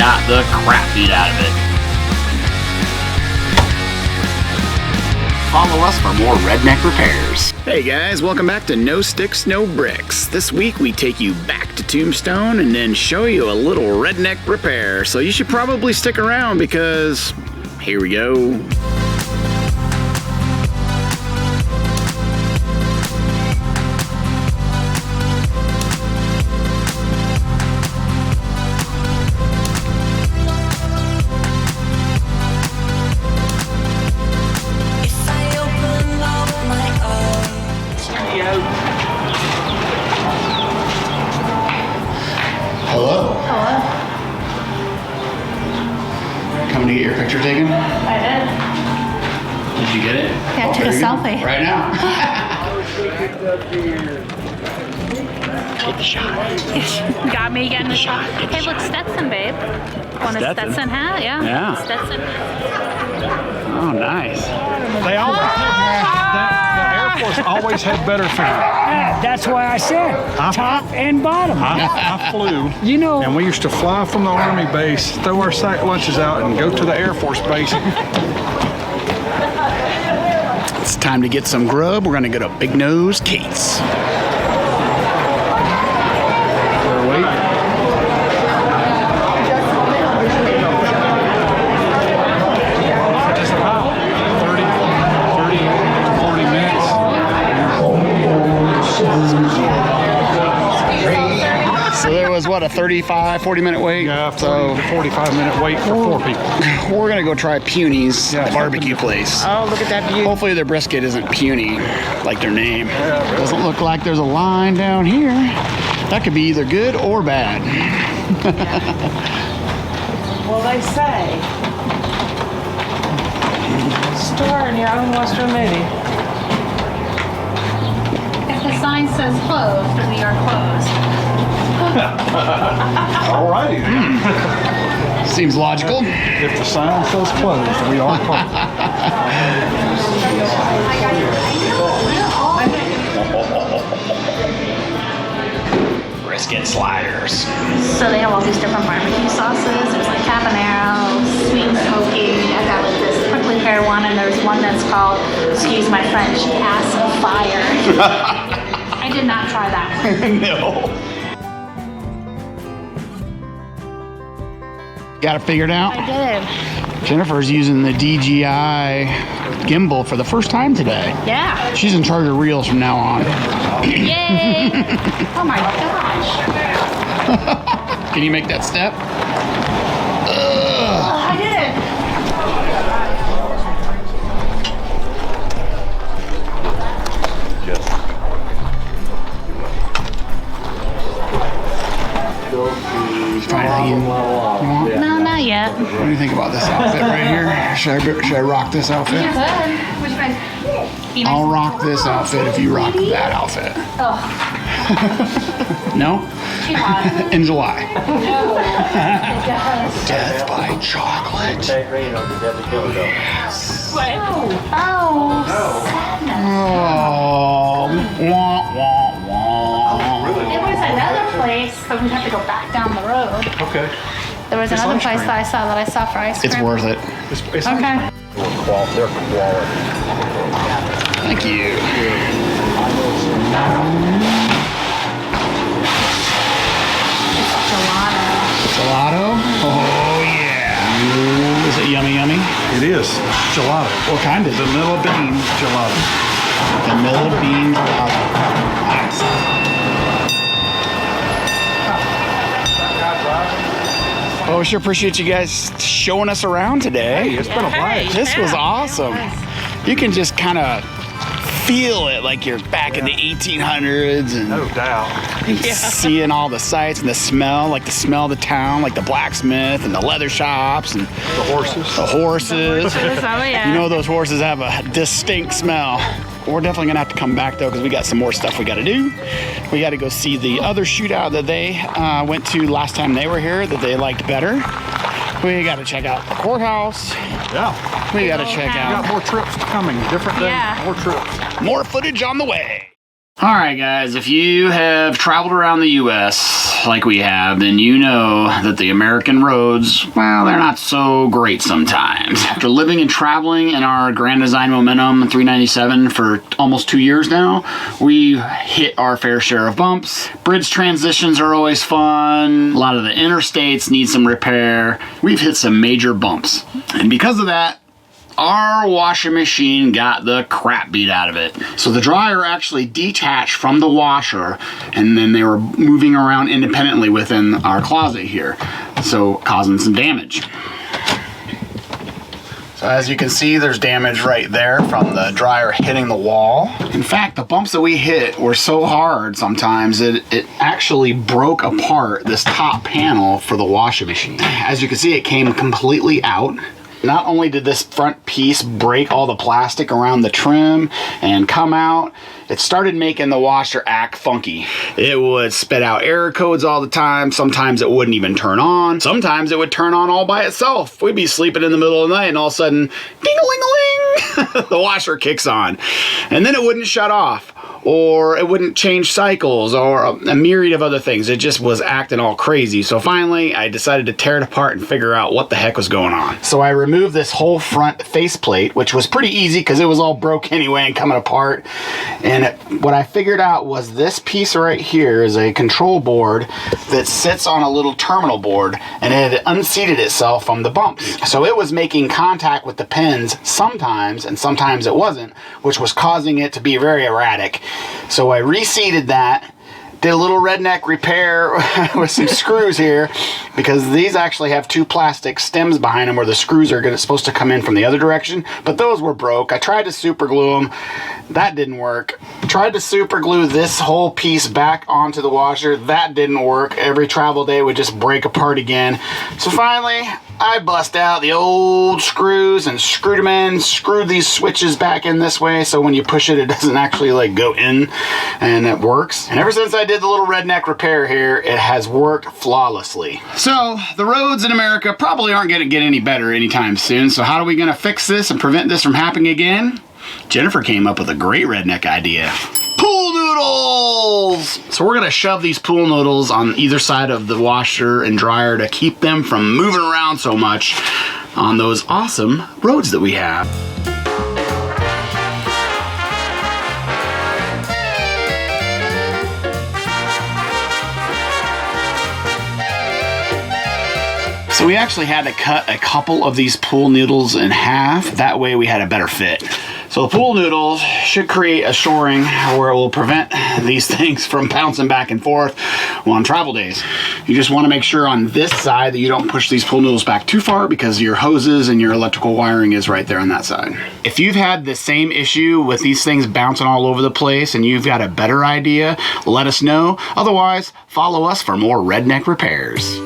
got the crap beat out of it. Follow us for more Redneck Repairs. Hey guys, welcome back to No Sticks, No Bricks. This week we take you back to Tombstone and then show you a little redneck repair. So you should probably stick around because here we go. Hello. Hello. Coming to get your picture taken? I did. Did you get it? Yeah, I took a selfie. Right now. Get the shot. Got me getting a shot. Hey, look, Stetson, babe. Want a Stetson hat? Yeah. Yeah. Stetson. Oh, nice. They always the Air Force always had better food. Yeah, that's why I said top and bottom. I flew, You know, and we used to fly from the Army base, throw our sack lunches out, and go to the Air Force base. It's time to get some grub. We're gonna go to Big Nose Kate's. Just about 30, 40 minutes. So there was what, a 35, 40 minute wait? Yeah, 40 so to 45 minute wait for 4 people. we're gonna go try Puny's Yeah, barbecue place. oh, look at that view. Hopefully their brisket isn't puny like their name. Doesn't look like there's a line down here. That could be either good or bad. Well, they say, store in your own Western movie. If the sign says closed, then we are closed. All righty. Seems logical. If the sign says closed, we are closed. Brisket sliders. So they have all these different barbecue sauces. There's like habanero, sweet and smoky. I got like this prickly pear one, and there's one that's called, excuse my French, ass of fire. I did not try that one. No. Got it figured out? I did. Jennifer's using the DJI gimbal for the first time today. Yeah. She's in charge of reels from now on. Yay! Oh my gosh. Can you make that step? Oh, I did it. Find anything you want? No, not yet. What do you think about this outfit right here? Should I rock this outfit? Good. Which one? I'll rock this outfit if you rock that outfit. Oh, No? too hot. In July. It does. Death by chocolate. Oh, sadness. Oh, wah, wah, wah. There was another place, but we'd have to go back down the road. Okay. There was It's another ice place cream. that I saw for ice cream. It's worth it. It's Okay. They're quality. Thank you. Gelato. Gelato? Oh, yeah. Ooh, is it yummy, yummy? It is gelato. What kind is it? Vanilla bean gelato. Vanilla bean gelato. Nice. Well, we sure appreciate you guys showing us around today. Hey, it's been a blast. This was awesome. You can just kind of feel it like you're back in the 1800s and No doubt. seeing all the sights and the smell, like the smell of the town, like the blacksmith and the leather shops and The horses. the horses. Oh, yeah. You know those horses have a distinct smell. We're definitely gonna have to come back though because we got some more stuff we gotta do. We gotta go see the other shootout that they went to last time they were here that they liked better. We gotta check out the courthouse. Yeah. We gotta check We out got more trips coming. Different days. Yeah. More trips. more footage on the way. All right, guys, if you have traveled around the U.S., like we have, then you know that the American roads, well, they're not so great sometimes. After living and traveling in our Grand Design Momentum 397 for almost 2 years now, we hit our fair share of bumps. Bridge transitions are always fun. A lot of the interstates need some repair. We've hit some major bumps. And because of that, our washing machine got the crap beat out of it. So the dryer actually detached from the washer, and then they were moving around independently within our closet here, so causing some damage. So as you can see, there's damage right there from the dryer hitting the wall. In fact, the bumps that we hit were so hard sometimes that it actually broke apart this top panel for the washing machine. As you can see, it came completely out. Not only did this front piece break all the plastic around the trim and come out, it started making the washer act funky. It would spit out error codes all the time. Sometimes it wouldn't even turn on. Sometimes it would turn on all by itself. We'd be sleeping in the middle of the night and all of a sudden, ding-a-ling-a-ling, the washer kicks on. And then it wouldn't shut off, or it wouldn't change cycles, or a myriad of other things. It just was acting all crazy. So finally, I decided to tear it apart and figure out what the heck was going on. So I removed this whole front faceplate, which was pretty easy because it was all broke anyway and coming apart. And what I figured out was this piece right here is a control board that sits on a little terminal board, and it had unseated itself from the bumps. So it was making contact with the pins sometimes, and sometimes it wasn't, which was causing it to be very erratic. So I reseated that, did a little redneck repair with some screws here, because these actually have two plastic stems behind them where the screws are supposed to come in from the other direction, but those were broke. I tried to super glue them. That didn't work. Tried to super glue this whole piece back onto the washer. That didn't work. Every travel day would just break apart again. So finally, I bust out the old screws and screwed them in, screwed these switches back in this way so when you push it, it doesn't actually like go in, and it works. And ever since I did the little redneck repair here, it has worked flawlessly. So the roads in America probably aren't going to get any better anytime soon. So how are we going to fix this and prevent this from happening again? Jennifer came up with a great redneck idea. Pool noodles! So we're gonna shove these pool noodles on either side of the washer and dryer to keep them from moving around so much on those awesome roads that we have. So we actually had to cut a couple of these pool noodles in half. That way we had a better fit. So the pool noodles should create a shoring where it will prevent these things from bouncing back and forth on travel days. You just want to make sure on this side that you don't push these pool noodles back too far, because your hoses and your electrical wiring is right there on that side. If you've had the same issue with these things bouncing all over the place and you've got a better idea, let us know. Otherwise, follow us for more redneck repairs.